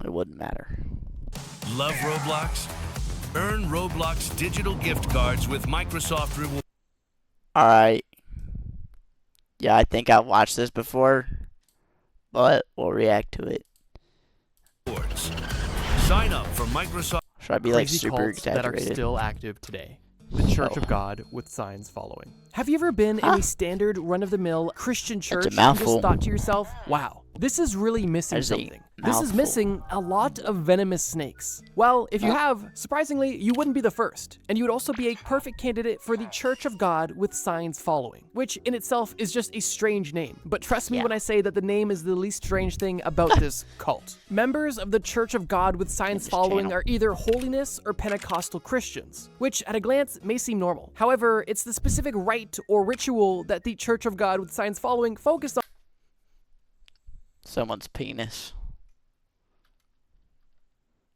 it wouldn't matter. Love Roblox? Earn Roblox digital gift cards with Microsoft Rewards. Alright. Yeah, I think I've watched this before, but we'll react to it. Sign up for Microsoft. Should I be like Crazy super cults that are exaggerated? still active today. The Church of God with signs following. Have you ever been in a standard run-of-the-mill Christian church and mouthful. just thought to yourself, wow, this is really missing That is a something. This is mouthful. missing a lot of venomous snakes. Well, if you have, surprisingly, you wouldn't be the first. And you would also be a perfect candidate for the Church of God with signs following, which in itself is just a strange name. But trust me when I say that the name is the least strange thing about this cult. Members of the Church of God with signs following channel. are either holiness or Pentecostal Christians, which at a glance may seem normal. However, it's the specific rite or ritual that the Church of God with signs following focus Someone's penis.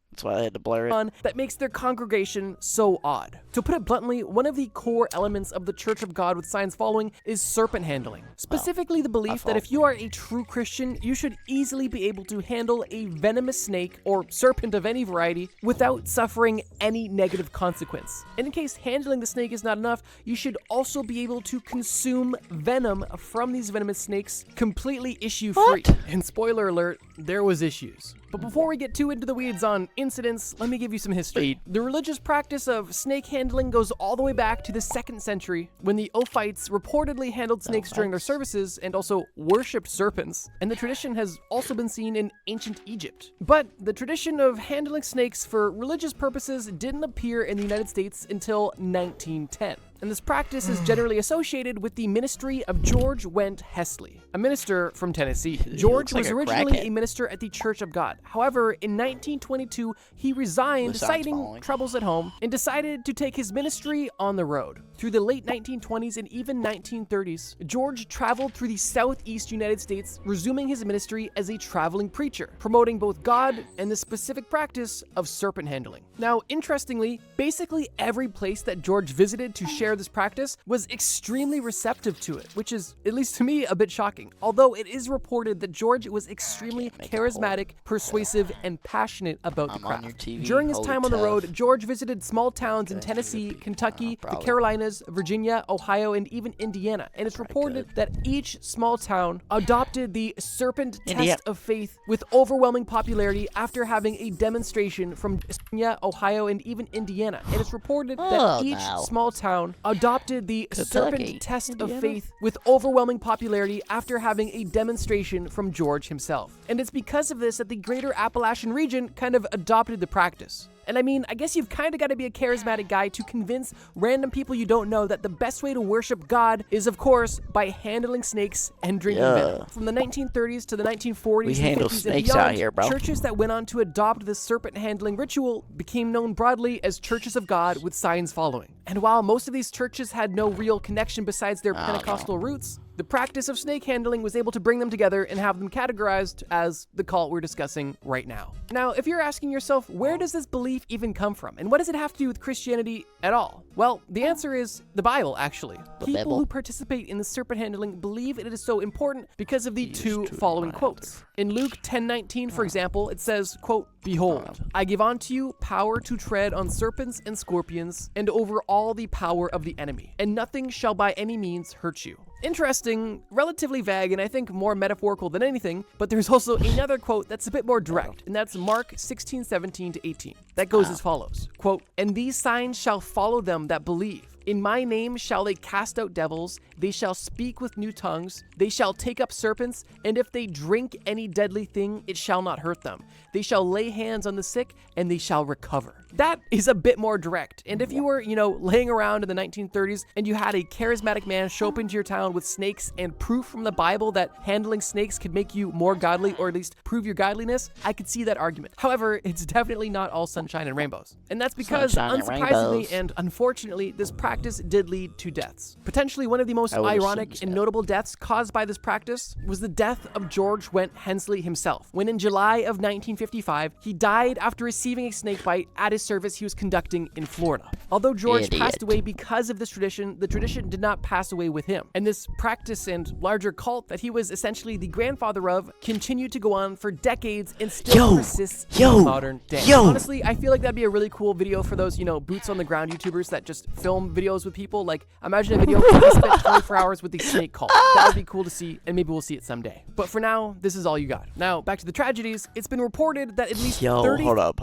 That's why I had to blur it. on that makes their congregation so odd. To put it bluntly, one of the core elements of the Church of God with signs following is serpent handling. Specifically the belief that if you are a true Christian, you should easily be able to handle a venomous snake or serpent of any variety without suffering any negative consequence. And in case handling the snake is not enough, you should also be able to consume venom from these venomous snakes completely issue-free. And spoiler alert, there was issues. But before we get too into the weeds on incidents, let me give you some history. The religious practice of snake handling goes all the way back to the 2nd century, when the Ophites reportedly handled snakes during their services and also worshipped serpents. And the tradition has also been seen in ancient Egypt. But the tradition of handling snakes for religious purposes didn't appear in the United States until 1910. And this practice is generally associated with the ministry of George Went Hesley, a minister from Tennessee. George like was a originally crackhead. a minister at the Church of God. However, in 1922, he resigned, The signs citing following. troubles at home, and decided to take his ministry on the road. Through the late 1920s and even 1930s, George traveled through the southeast United States, resuming his ministry as a traveling preacher, promoting both God and the specific practice of serpent handling. Now, interestingly, basically every place that George visited to share this practice was extremely receptive to it, which is, at least to me, a bit shocking. Although it is reported that George was extremely charismatic, persuasive, and passionate about the I'm on your craft. TV, During his hold time it on the tough. road, George visited small towns in Tennessee, Kentucky, the probably. Carolinas, Virginia, Ohio, and even Indiana. And it's reported that each small town adopted the serpent India. test of faith with overwhelming popularity after having a demonstration from Virginia, Ohio, and even Indiana. And it's reported that Oh, each no. small town adopted the Kentucky, serpent test Indiana. of faith with overwhelming popularity after having a demonstration from George himself. And it's because of this that the greater Appalachian region kind of adopted the practice. And I mean, I guess you've kind of got to be a charismatic guy to convince random people you don't know that the best way to worship God is, of course, by handling snakes and drinking venom. From the 1930s to the 1940s We and handle 50s snakes and beyond, out here, bro. churches that went on to adopt the serpent handling ritual became known broadly as Churches of God with signs following. And while most of these churches had no real connection besides their Pentecostal roots, the practice of snake handling was able to bring them together and have them categorized as the cult we're discussing right now. Now, if you're asking yourself, where does this belief even come from? And what does it have to do with Christianity at all? Well, the answer is the Bible, actually. People Bible. who participate in the serpent handling believe it is so important because of the two to following remind quotes. In Luke 10:19, for example, it says, quote, "Behold, I give unto you power to tread on serpents and scorpions, and over all the power of the enemy, and nothing shall by any means hurt you." Interesting, relatively vague, and I think more metaphorical than anything, but there's also another quote that's a bit more direct, and that's Mark 16:17-18. That goes as follows, quote, "And these signs shall follow them that believe. In my name shall they cast out devils, they shall speak with new tongues, they shall take up serpents, and if they drink any deadly thing, it shall not hurt them. They shall lay hands on the sick, and they shall recover." That is a bit more direct. And if you were, laying around in the 1930s and you had a charismatic man show up into your town with snakes and proof from the Bible that handling snakes could make you more godly, or at least prove your godliness, I could see that argument. However, it's definitely not all sunshine and rainbows. And that's because, Sunshine and unsurprisingly rainbows. and unfortunately, this practice practice did lead to deaths. Potentially one of the most I would assume ironic and so. notable deaths caused by this practice was the death of George Wendt Hensley himself, when in July of 1955, he died after receiving a snake bite at a service he was conducting in Florida. Although George passed Idiot. away because of this tradition, the tradition did not pass away with him. And this practice and larger cult that he was essentially the grandfather of continued to go on for decades and still persists in the modern day. Honestly, I feel like that'd be a really cool video for those, boots on the ground YouTubers that just film videos with people. Like, imagine a video where I spent 24 hours with the snake cult. That would be cool to see, and maybe we'll see it someday. But for now, this is all you got. Now, back to the tragedies. It's been reported that at least 30... Hold up.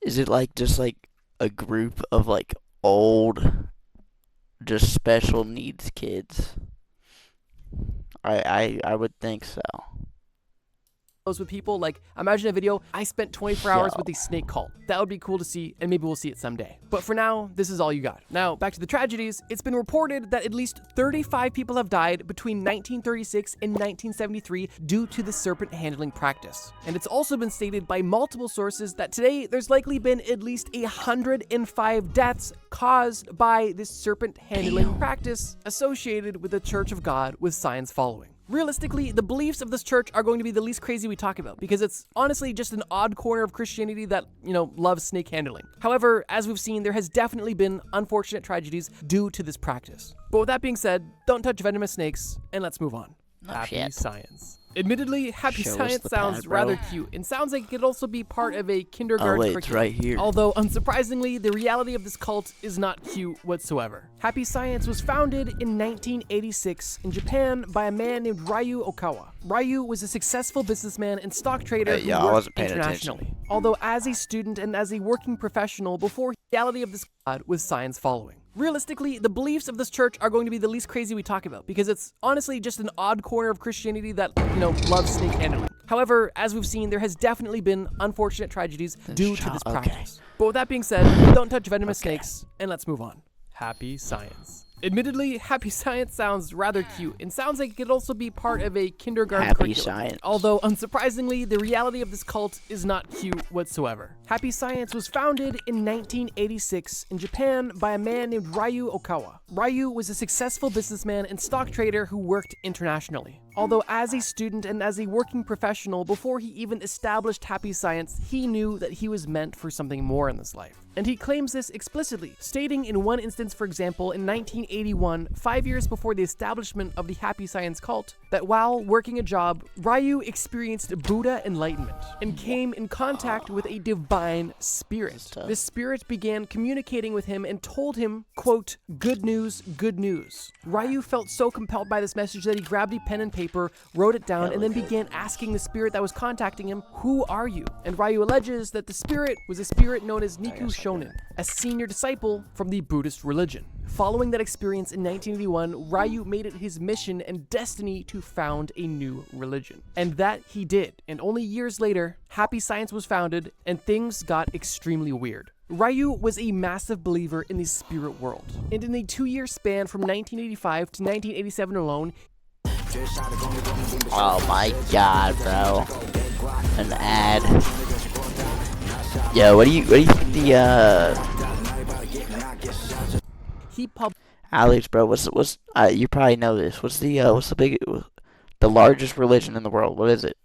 Is it like just like a group of like old, just special needs kids? I would think so. with people. Like, imagine a video, I spent 24 hours with the snake cult. That would be cool to see, and maybe we'll see it someday. But for now, this is all you got. Now, back to the tragedies. It's been reported that at least 35 people have died between 1936 and 1973 due to the serpent handling practice. And it's also been stated by multiple sources that today there's likely been at least 105 deaths caused by this serpent handling practice associated with the Church of God with science following. Realistically, the beliefs of this church are going to be the least crazy we talk about because it's honestly just an odd corner of Christianity that, loves snake handling. However, as we've seen, there has definitely been unfortunate tragedies due to this practice. But with that being said, don't touch venomous snakes, and let's move on. Happy science. Admittedly, happy Show us science the sounds pad, bro. rather cute and sounds like it could also be part of a kindergarten Oh, wait, it's curriculum. right here. Although, unsurprisingly, the reality of this cult is not cute whatsoever. Happy Science was founded in 1986 in Japan by a man named Ryu Okawa. Ryu was a successful businessman and stock trader who I worked wasn't paying internationally. Although as a student and as a working professional before the reality of this god with science following. Realistically, the beliefs of this church are going to be the least crazy we talk about because it's honestly just an odd corner of Christianity that, loves snake handling. However, as we've seen, there has definitely been unfortunate tragedies due to this practice. But with that being said, don't touch venomous snakes, and let's move on. Happy Science. Admittedly, Happy Science sounds rather cute and sounds like it could also be part of a kindergarten Happy curriculum. Science. Although, unsurprisingly, the reality of this cult is not cute whatsoever. Happy Science was founded in 1986 in Japan by a man named Ryu Okawa. Ryu was a successful businessman and stock trader who worked internationally. Although as a student and as a working professional before he even established Happy Science, he knew that he was meant for something more in this life. And he claims this explicitly, stating in one instance, for example, in 1981, 5 years before the establishment of the Happy Science cult, that while working a job, Ryu experienced Buddha enlightenment and came in contact with a divine spirit. This spirit began communicating with him and told him, quote, good news, good news. Ryu felt so compelled by this message that he grabbed a pen and paper, wrote it down, and then began asking the spirit that was contacting him, who are you? And Ryu alleges that the spirit was a spirit known as Niku Shonin, a senior disciple from the Buddhist religion. Following that experience in 1981, Ryu made it his mission and destiny to found a new religion. And that he did, and only years later, Happy Science was founded, and things got extremely weird. Ryu was a massive believer in the spirit world, and in a 2-year span from 1985 to 1987 alone, Oh my god, bro. An ad. Yo, what do you think he published Alex, bro, what's you probably know this. What's the largest religion in the world? What is it?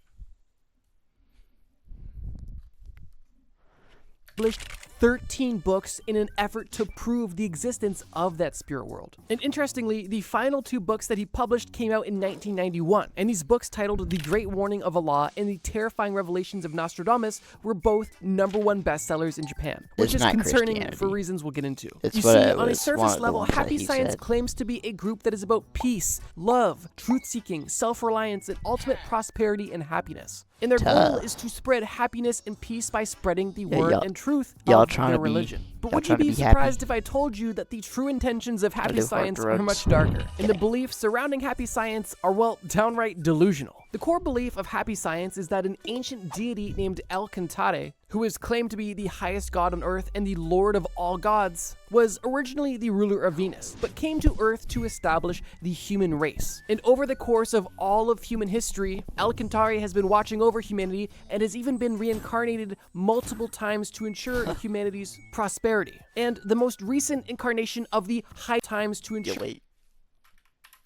13 books in an effort to prove the existence of that spirit world. And interestingly, the final 2 books that he published came out in 1991, and these books titled The Great Warning of Allah and The Terrifying Revelations of Nostradamus were both #1 bestsellers in Japan, which is not concerning Christianity. for reasons we'll get into. It's You what see, it on a was, one surface of the level, ones that Happy he Science said. claims to be a group that is about peace, love, truth-seeking, self-reliance, and ultimate prosperity and happiness. And their goal is to spread happiness and peace by spreading the word y'all- and truth y'all of trying their to be- religion. But y'all would you trying to be be happy? surprised if I told you that the true intentions of Happy do hard Science are drugs. much darker, and the beliefs surrounding Happy Science are, well, downright delusional? The core belief of Happy Science is that an ancient deity named El Cantare who is claimed to be the highest god on Earth and the lord of all gods, was originally the ruler of Venus, but came to Earth to establish the human race. And over the course of all of human history, El Centauri has been watching over humanity and has even been reincarnated multiple times to ensure humanity's prosperity. And the most recent incarnation of the high times to ensure Wait.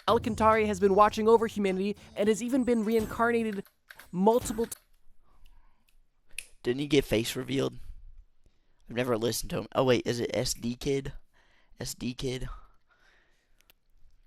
El Centauri has been watching over humanity and has even been reincarnated multiple times. Didn't he get face revealed? I've never listened to him. Oh wait, is it SD Kid? SD Kid.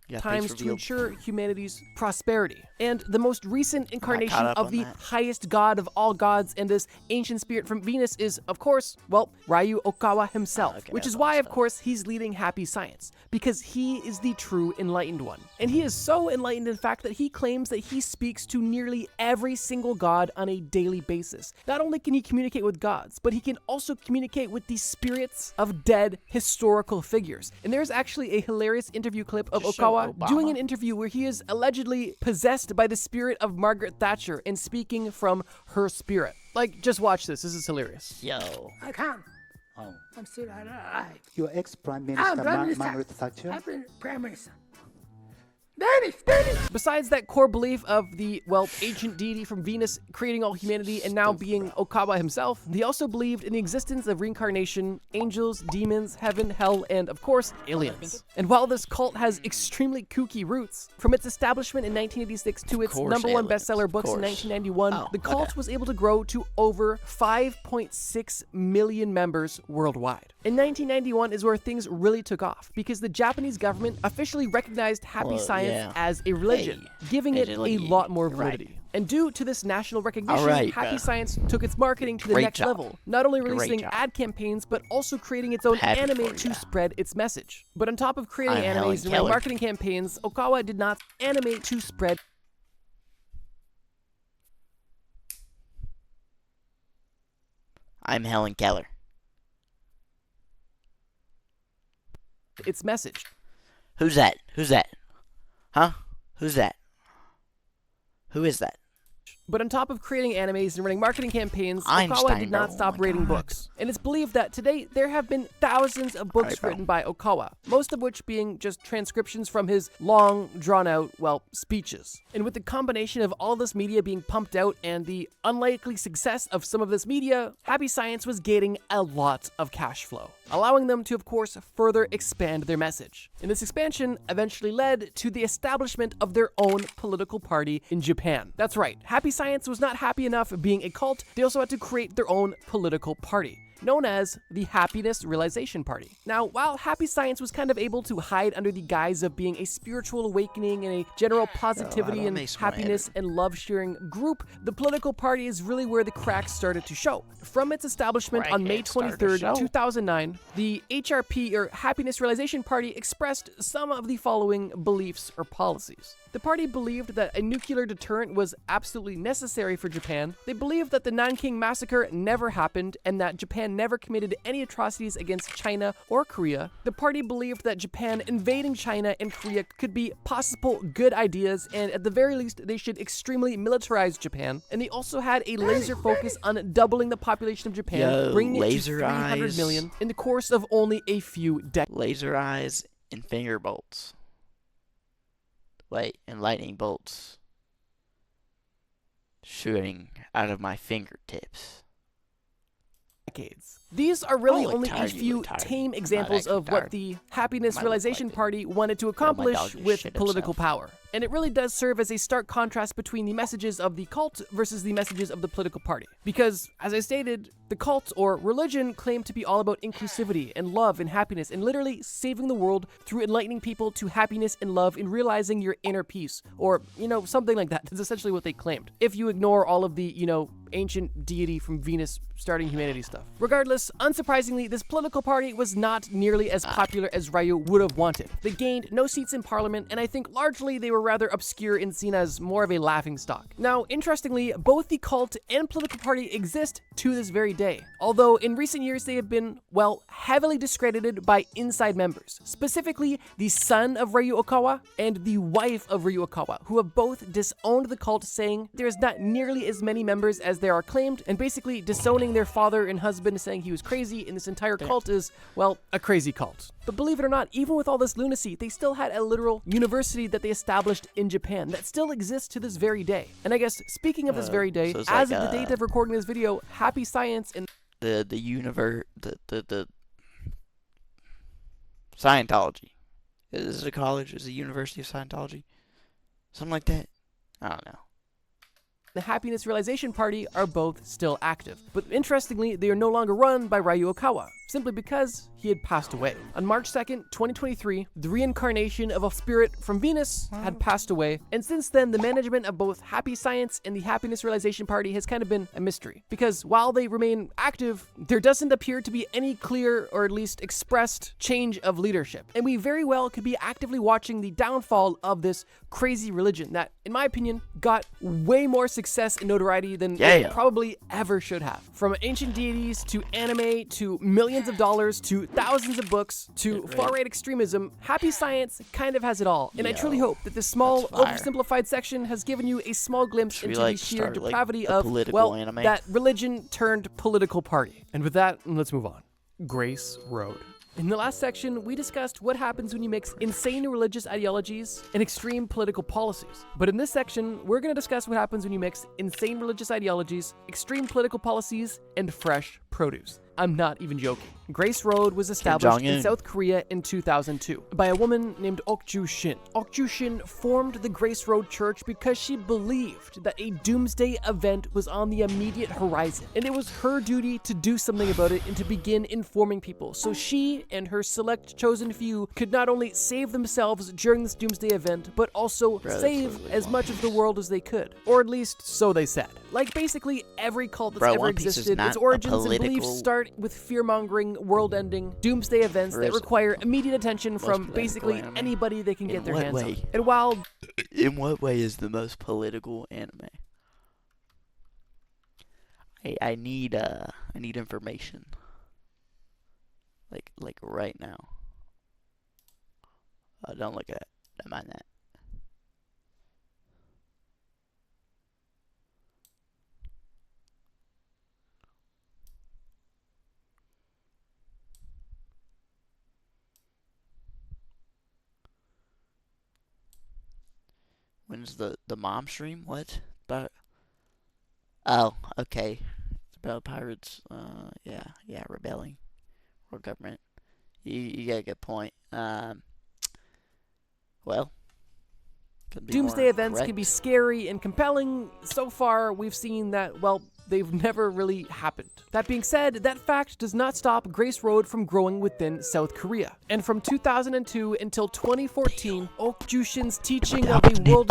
Yeah, face Times to revealed. ensure humanity's prosperity. And the most recent incarnation caught up of on the that. highest god of all gods and this ancient spirit from Venus is, of course, well, Ryu Okawa himself. Okay, Which is that's why, of stuff. course, he's leading Happy Science, because he is the true enlightened one. And he is so enlightened, in fact, that he claims that he speaks to nearly every single god on a daily basis. Not only can he communicate with gods, but he can also communicate with the spirits of dead historical figures. And there's actually a hilarious interview clip of Just show Okawa Obama. doing an interview where he is allegedly possessed by the spirit of Margaret Thatcher and speaking from her spirit. Like, just watch this. This is hilarious. Yo. I can't. Oh. I'm still alive. Your ex-Prime I'm Minister Prime Minister. Margaret Thatcher? I've been Prime Minister. Danish! Besides that core belief of the, well, ancient deity from Venus creating all humanity and now being Okawa himself, they also believed in the existence of reincarnation, angels, demons, heaven, hell, and, of course, aliens. And while this cult has extremely kooky roots, from its establishment in 1986 to its course, #1 aliens, bestseller of books in course. 1991, Oh, the cult okay. was able to grow to over 5.6 million members worldwide. In 1991 is where things really took off, because the Japanese government officially recognized Happy Well, Science yeah. as a religion, Hey. giving Hey, it a Dylan, lot more you're right. validity. And due to this national recognition, Alright, Happy bro. Science took its marketing to the Great next job. level, not only Great releasing job. ad campaigns, but also creating its own Happy anime for to ya. spread its message. But on top of creating I'm Helen animes and running Keller. marketing campaigns, Okawa did not animate to spread I'm Helen Keller. its message. Who's that? Who's that? Huh? Who's that? Who is that? But on top of creating animes and running marketing campaigns, Einstein, Okawa did not bro. stop Oh my rating God. books. And it's believed that today there have been thousands of books Alright, bro. written by Okawa, most of which being just transcriptions from his long, drawn-out, well, speeches. And with the combination of all this media being pumped out and the unlikely success of some of this media, Happy Science was gaining a lot of cash flow, allowing them to, of course, further expand their message. And this expansion eventually led to the establishment of their own political party in Japan. That's right, Happy Science was not happy enough being a cult, they also had to create their own political party, known as the Happiness Realization Party. Now, while Happy Science was kind of able to hide under the guise of being a spiritual awakening and a general positivity that and makes more happiness and love-sharing group, the political party is really where the cracks started to show. From its establishment on May Crackheads started to 23rd, show. 2009, the HRP, or Happiness Realization Party, expressed some of the following beliefs or policies. The party believed that a nuclear deterrent was absolutely necessary for Japan. They believed that the Nanking Massacre never happened and that Japan never committed any atrocities against China or Korea. The party believed that Japan invading China and Korea could be possible good ideas, and at the very least, they should extremely militarize Japan. And they also had a laser focus on doubling the population of Japan, Yo, bringing it to laser 300 eyes. million in the course of only a few decades. Laser eyes and finger bolts. Wait, and lightning bolts shooting out of my fingertips. These are really Oh, like only a tired, you few look tired. tame I'm examples not of acting what tired. the Happiness Might look Realization like it. Party wanted to my accomplish dog just with shit political himself. power. And it really does serve as a stark contrast between the messages of the cult versus the messages of the political party. Because, as I stated, the cult or religion claimed to be all about inclusivity and love and happiness and literally saving the world through enlightening people to happiness and love and realizing your inner peace. Or, something like that. That's essentially what they claimed. If you ignore all of the, ancient deity from Venus starting humanity stuff. Regardless, Regardless, unsurprisingly, this political party was not nearly as popular as Ryu would have wanted. They gained no seats in parliament, and I think largely they were rather obscure and seen as more of a laughingstock. Now, interestingly, both the cult and political party exist to this very day, although in recent years they have been, well, heavily discredited by inside members, specifically the son of Ryu Okawa and the wife of Ryu Okawa, who have both disowned the cult, saying there is not nearly as many members as there are claimed, and basically disowning their father and husband, saying he was crazy, and this entire cult is, well, a crazy cult. But believe it or not, even with all this lunacy, they still had a literal university that they established in Japan that still exists to this very day. And I guess, speaking of this very day, so it's as like, of the date of recording this video, Happy Science and the Scientology. Is it a college? Is it a University of Scientology? Something like that? I don't know. the Happiness Realization Party are both still active. But interestingly, they are no longer run by Ryu Okawa, simply because he had passed away. On March 2nd, 2023, the reincarnation of a spirit from Venus had passed away, and since then, the management of both Happy Science and the Happiness Realization Party has kind of been a mystery. Because while they remain active, there doesn't appear to be any clear, or at least expressed, change of leadership. And we very well could be actively watching the downfall of this crazy religion that, in my opinion, got way more success and notoriety than it probably ever should have. From ancient deities to anime to millions of dollars to thousands of books to far-right extremism, Happy Science kind of has it all. And I truly hope that this small, oversimplified section has given you a small glimpse into the sheer depravity of, well, that religion turned political party. And with that, let's move on. Grace Road. In the last section, we discussed what happens when you mix insane religious ideologies and extreme political policies. But in this section, we're going to discuss what happens when you mix insane religious ideologies, extreme political policies, and fresh produce. I'm not even joking. Grace Road was established in South Korea in 2002 by a woman named Okju Shin. Okju Shin formed the Grace Road Church because she believed that a doomsday event was on the immediate horizon, and it was her duty to do something about it and to begin informing people, so she and her select chosen few could not only save themselves during this doomsday event, but also save as much of the world as they could. Or at least, so they said. Like basically every cult that's ever existed, its origins and beliefs start with fear-mongering, world-ending, doomsday events that require immediate attention from basically anybody they can get their hands on. And while... In what way is the most political anime? I need information. Like right now. Don't look at it. Don't mind that. When's the mom stream? What? About... Oh, okay. It's about pirates. Yeah, rebelling. World government. You got a good point. Well, doomsday events can be scary and compelling. So far, we've seen that, well, they've never really happened. That being said, that fact does not stop Grace Road from growing within South Korea. And from 2002 until 2014, Okju Shin's teaching of a world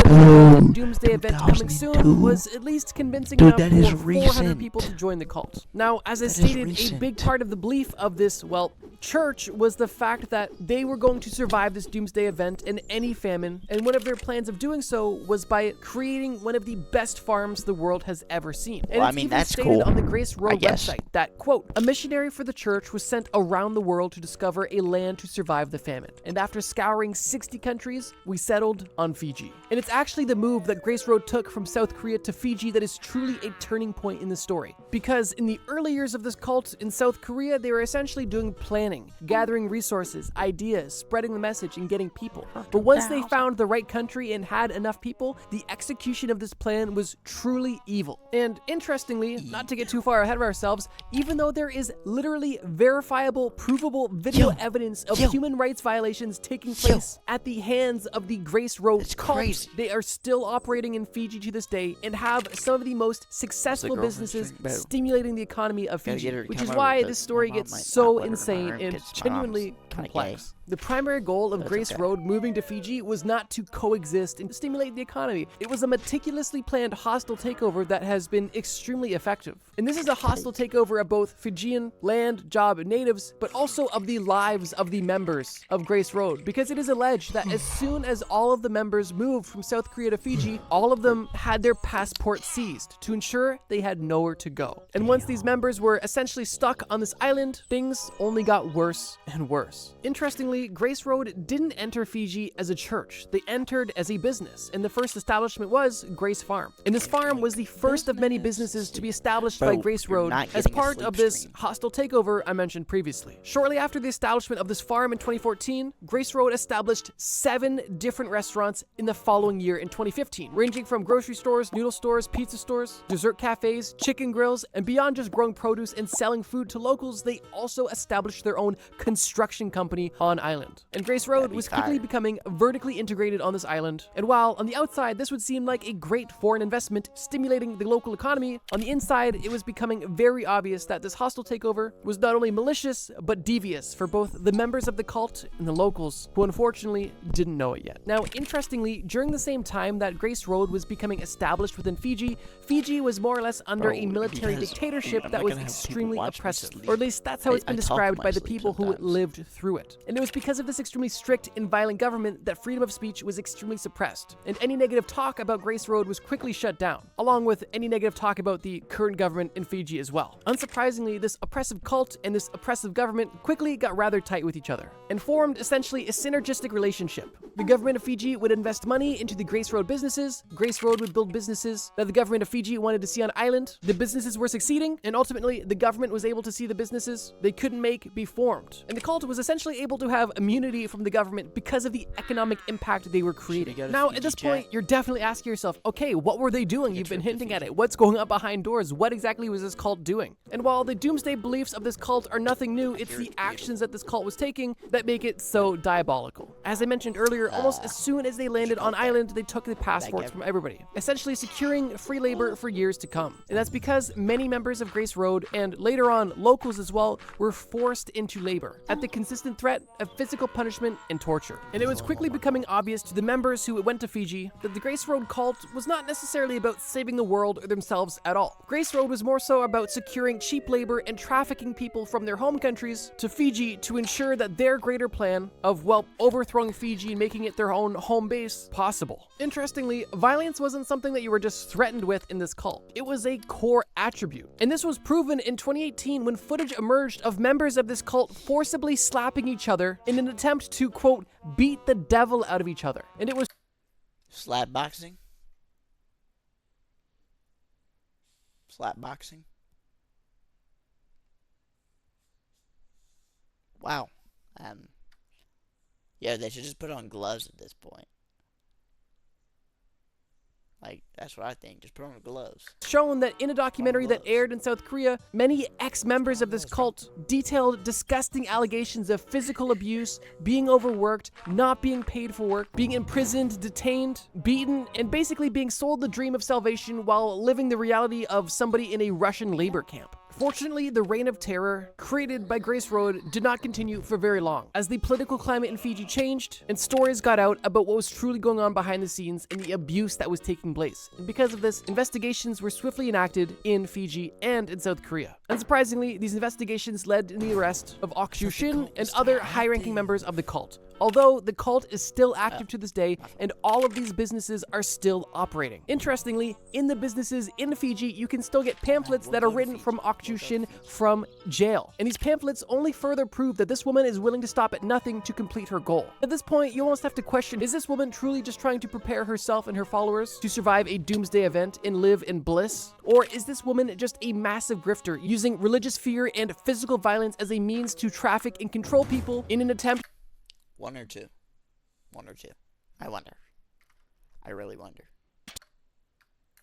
doomsday event coming soon was at least convincing enough for 400 people to join the cult. Now, as I stated, a big part of the belief of this, well, church was the fact that they were going to survive this doomsday event and any famine, and one of their plans of doing so was by creating one of the best farms the world has ever seen. And well, I mean, that's stated on the Grace Road website that, quote, a missionary for the church was sent around the world to discover a land to survive the famine. And after scouring 60 countries, we settled on Fiji. And it's actually the move that Grace Road took from South Korea to Fiji that is truly a turning point in the story. Because in the early years of this cult in South Korea, they were essentially doing planning, gathering resources, ideas, spreading the message, and getting people. But once they found the right country and had enough people, the execution of this plan was truly evil. And interestingly, not to get too far ahead of ourselves, even though there is literally verifiable, provable video evidence of human rights violations taking place at the hands of the Grace Road cult, they are still operating in Fiji to this day and have some of the most successful businesses stimulating the economy of Fiji, which is why this story gets so insane and genuinely complex. The primary goal of That's Grace okay. Road moving to Fiji was not to coexist and stimulate the economy. It was a meticulously planned hostile takeover that has been extremely effective. And this is a hostile takeover of both Fijian land, job, and natives, but also of the lives of the members of Grace Road, because it is alleged that as soon as all of the members moved from South Korea to Fiji, all of them had their passports seized to ensure they had nowhere to go. And once these members were essentially stuck on this island, things only got worse and worse. Interestingly, Grace Road didn't enter Fiji as a church. They entered as a business, and the first establishment was Grace Farm. And this farm was the first of many businesses to be established by Bro, Grace you're Road not as getting a part sleep of this stream. hostile takeover I mentioned previously. Shortly after the establishment of this farm in 2014, Grace Road established 7 different restaurants in the following year in 2015, ranging from grocery stores, noodle stores, pizza stores, dessert cafes, chicken grills, and beyond just growing produce and selling food to locals, they also established their own construction company on island. And Grace Road was quickly becoming vertically integrated on this island. And while on the outside this would seem like a great foreign investment stimulating the local economy, on the inside it was becoming very obvious that this hostile takeover was not only malicious but devious for both the members of the cult and the locals, who unfortunately didn't know it yet. Now, interestingly, during the same time that Grace Road was becoming established within Fiji, Fiji was more or less under a military because dictatorship I'm that not was gonna have people extremely watch me oppressive, sleep. or at least that's how it's I been talk in described my by the sleep people who sometimes. lived through it. And it was because of this extremely strict and violent government that freedom of speech was extremely suppressed, and any negative talk about Grace Road was quickly shut down, along with any negative talk about the current government in Fiji as well. Unsurprisingly, this oppressive cult and this oppressive government quickly got rather tight with each other, and formed essentially a synergistic relationship. The government of Fiji would invest money into the Grace Road businesses, Grace Road would build businesses that the government of Fiji wanted to see on island, the businesses were succeeding, and ultimately the government was able to see the businesses they couldn't make be formed. And the cult was essentially able to have immunity from the government because of the economic impact they were creating. go to Now, Fiji at this Chat. point, you're definitely asking yourself, okay, what were they doing? You've been trip to hinting at Fiji. it. What's going on behind doors? What exactly was this cult doing? And while the doomsday beliefs of this cult are nothing new, it's the actions that this cult was taking that make it so diabolical. As I mentioned earlier, almost as soon as they landed on island, they took the passports from everybody, essentially securing free labor for years to come. And that's because many members of Grace Road, and later on locals as well, were forced into labor at the consistent threat of physical punishment and torture. And it was quickly becoming obvious to the members who went to Fiji that the Grace Road cult was not necessarily about saving the world or themselves at all. Grace Road was more so about securing cheap labor and trafficking people from their home countries to Fiji to ensure that their greater plan of, well, overthrowing Fiji and making it their own home base possible. Interestingly, violence wasn't something that you were just threatened with in this cult. It was a core attribute. And this was proven in 2018 when footage emerged of members of this cult forcibly slapping each other in an attempt to, quote, beat the devil out of each other. And it was Slap boxing? Slap boxing? Wow. Yeah, they should just put on gloves at this point. Like, that's what I think. Just put on gloves. shown that in a documentary that aired in South Korea, many ex-members of this cult detailed disgusting allegations of physical abuse, being overworked, not being paid for work, being imprisoned, detained, beaten, and basically being sold the dream of salvation while living the reality of somebody in a Russian labor camp. Fortunately, the reign of terror created by Grace Road did not continue for very long, as the political climate in Fiji changed and stories got out about what was truly going on behind the scenes and the abuse that was taking place. And because of this, investigations were swiftly enacted in Fiji and in South Korea. Unsurprisingly, these investigations led to the arrest of Ok Ju Shin and other high-ranking members of the cult. Although the cult is still active to this day, and all of these businesses are still operating. Interestingly, in the businesses in Fiji, you can still get pamphlets that are written from Ok Ju Shin from jail. And these pamphlets only further prove that this woman is willing to stop at nothing to complete her goal. At this point, you almost have to question, is this woman truly just trying to prepare herself and her followers to survive a doomsday event and live in bliss? Or is this woman just a massive grifter using religious fear and physical violence as a means to traffic and control people in an attempt? One or two. One or two. I wonder. I really wonder.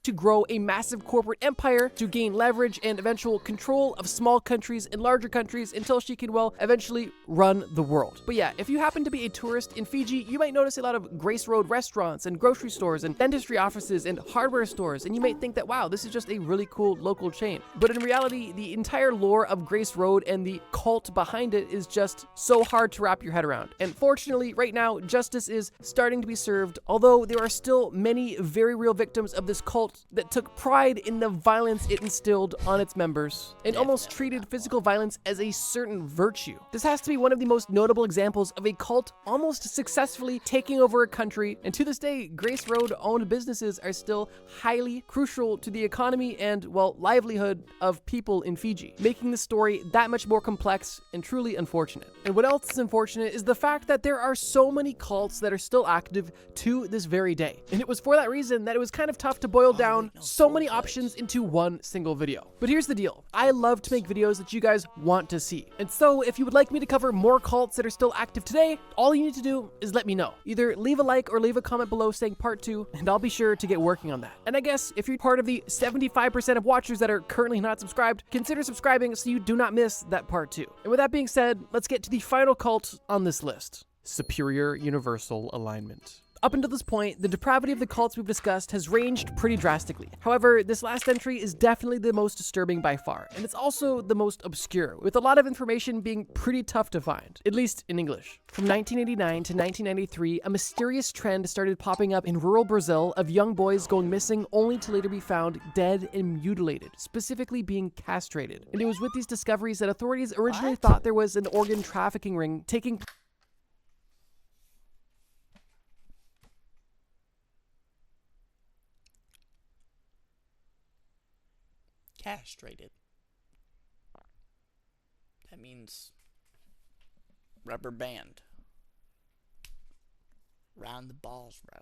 to grow a massive corporate empire, to gain leverage and eventual control of small countries and larger countries until she can, well, eventually run the world. But yeah, if you happen to be a tourist in Fiji, you might notice a lot of Grace Road restaurants and grocery stores and dentistry offices and hardware stores, and you might think that, wow, this is just a really cool local chain. But in reality, the entire lore of Grace Road and the cult behind it is just so hard to wrap your head around. And fortunately, right now, justice is starting to be served, although there are still many very real victims of this cult that took pride in the violence it instilled on its members and almost treated physical violence as a certain virtue. This has to be one of the most notable examples of a cult almost successfully taking over a country, and to this day, Grace Road-owned businesses are still highly crucial to the economy and, well, livelihood of people in Fiji, making the story that much more complex and truly unfortunate. And what else is unfortunate is the fact that there are so many cults that are still active to this very day. And it was for that reason that it was kind of tough to boil down so many options into one single video. But here's the deal. I love to make videos that you guys want to see. And so if you would like me to cover more cults that are still active today, all you need to do is let me know. Either leave a like or leave a comment below saying part 2, and I'll be sure to get working on that. And I guess if you're part of the 75% of watchers that are currently not subscribed, consider subscribing so you do not miss that part 2. And with that being said, let's get to the final cult on this list: Superior Universal Alignment. Up until this point, the depravity of the cults we've discussed has ranged pretty drastically. However, this last entry is definitely the most disturbing by far, and it's also the most obscure, with a lot of information being pretty tough to find, at least in English. From 1989 to 1993, a mysterious trend started popping up in rural Brazil of young boys going missing only to later be found dead and mutilated, specifically being castrated. And it was with these discoveries that authorities originally thought there was an organ trafficking ring taking place. Castrated. That means rubber band. Round the balls, bro.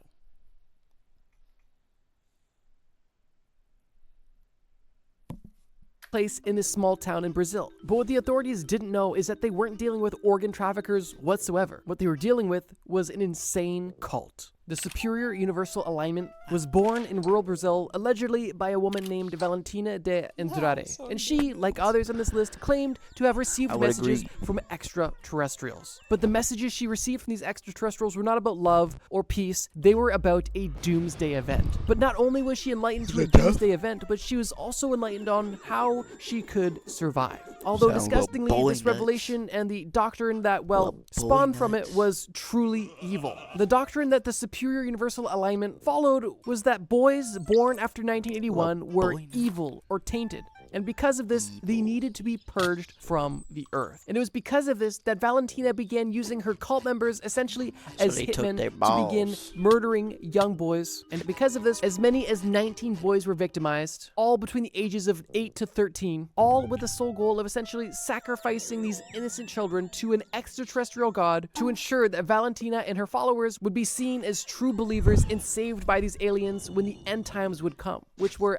Place in this small town in Brazil. But what the authorities didn't know is that they weren't dealing with organ traffickers whatsoever. What they were dealing with was an insane cult. The Superior Universal Alignment was born in rural Brazil, allegedly by a woman named Valentina de Andrade. And she, like others on this list, claimed to have received messages from extraterrestrials. But the messages she received from these extraterrestrials were not about love or peace, they were about a doomsday event. But not only was she enlightened to a doomsday event, but she was also enlightened on how she could survive. Although disgustingly, this revelation and the doctrine that, well, spawned from it was truly evil. The doctrine that the Superior Universal Alignment followed was that boys born after 1981 were evil or tainted. And because of this, they needed to be purged from the earth. And it was because of this that Valentina began using her cult members essentially as hitmen to begin murdering young boys. And because of this, as many as 19 boys were victimized, all between the ages of 8 to 13, all with the sole goal of essentially sacrificing these innocent children to an extraterrestrial god to ensure that Valentina and her followers would be seen as true believers and saved by these aliens when the end times would come, which were...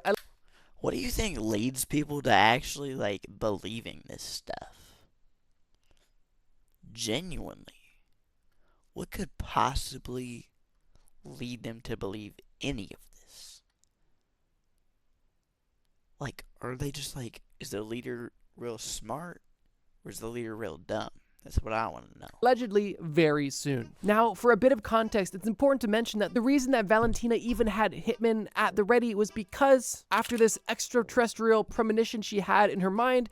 What do you think leads people to actually, like, believing this stuff? Genuinely. What could possibly lead them to believe any of this? Like, are they just like, is the leader real smart? Or is the leader real dumb? That's what I want to know. Allegedly very soon. Now, for a bit of context, it's important to mention that the reason that Valentina even had hitmen at the ready was because after this extraterrestrial premonition she had in her mind...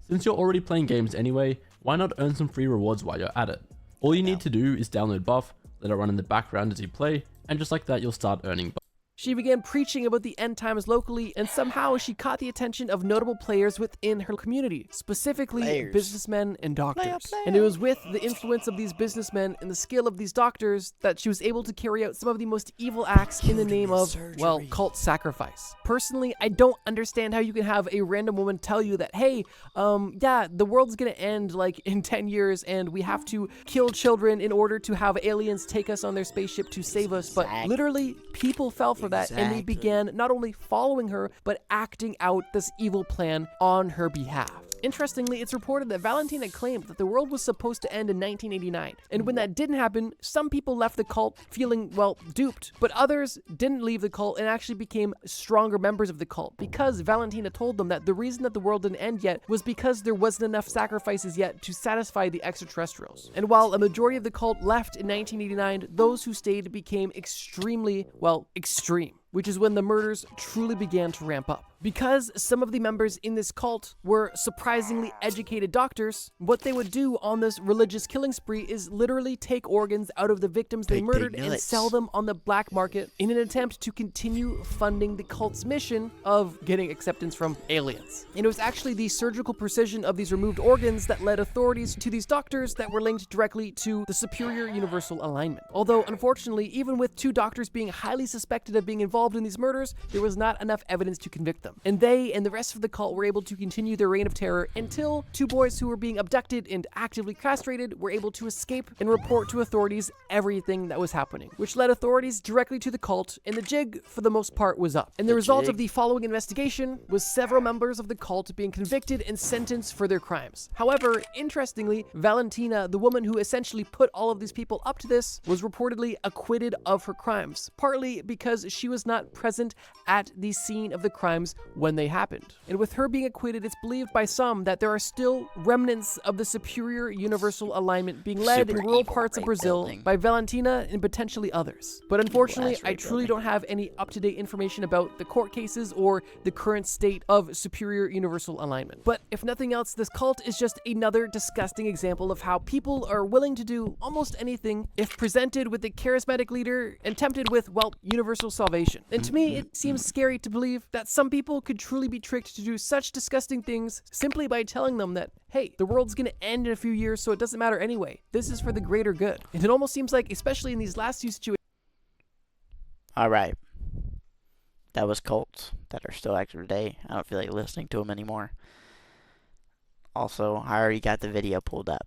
Since you're already playing games anyway, why not earn some free rewards while you're at it? All you need to do is download Buff, let it run in the background as you play, and just like that you'll start earning buff. She began preaching about the end times locally, and somehow she caught the attention of notable players within her community, specifically businessmen and doctors. And it was with the influence of these businessmen and the skill of these doctors that she was able to carry out some of the most evil acts in the name of, well, cult sacrifice. Personally, I don't understand how you can have a random woman tell you that, hey, yeah, the world's gonna end like in 10 years and we have to kill children in order to have aliens take us on their spaceship to save us. But literally, people fell for that, and they began not only following her, but acting out this evil plan on her behalf. Interestingly, it's reported that Valentina claimed that the world was supposed to end in 1989, and when that didn't happen, some people left the cult feeling, well, duped, but others didn't leave the cult and actually became stronger members of the cult because Valentina told them that the reason that the world didn't end yet was because there wasn't enough sacrifices yet to satisfy the extraterrestrials. And while a majority of the cult left in 1989, those who stayed became extremely, well, extreme, which is when the murders truly began to ramp up. Because some of the members in this cult were surprisingly educated doctors, what they would do on this religious killing spree is literally take organs out of the victims they murdered and sell them on the black market in an attempt to continue funding the cult's mission of getting acceptance from aliens. And it was actually the surgical precision of these removed organs that led authorities to these doctors that were linked directly to the Superior Universal Alignment. Although, unfortunately, even with 2 doctors being highly suspected of being involved in these murders, there was not enough evidence to convict them. And they and the rest of the cult were able to continue their reign of terror until 2 boys who were being abducted and actively castrated were able to escape and report to authorities everything that was happening, which led authorities directly to the cult, and the jig, for the most part, was up. And the result of the following investigation was several members of the cult being convicted and sentenced for their crimes. However, interestingly, Valentina, the woman who essentially put all of these people up to this, was reportedly acquitted of her crimes, partly because she was not present at the scene of the crimes when they happened. And with her being acquitted, it's believed by some that there are still remnants of the Superior Universal Alignment being led in rural parts of Brazil by Valentina and potentially others. But unfortunately, I truly don't have any up-to-date information about the court cases or the current state of Superior Universal Alignment. But if nothing else, this cult is just another disgusting example of how people are willing to do almost anything if presented with a charismatic leader and tempted with, well, universal salvation. And to me, it seems scary to believe that some people could truly be tricked to do such disgusting things simply by telling them that, hey, the world's gonna end in a few years, so it doesn't matter anyway. This is for the greater good. And it almost seems like, especially in these last 2 situations. Alright. That was cults that are still active today. I don't feel like listening to them anymore. Also, I already got the video pulled up.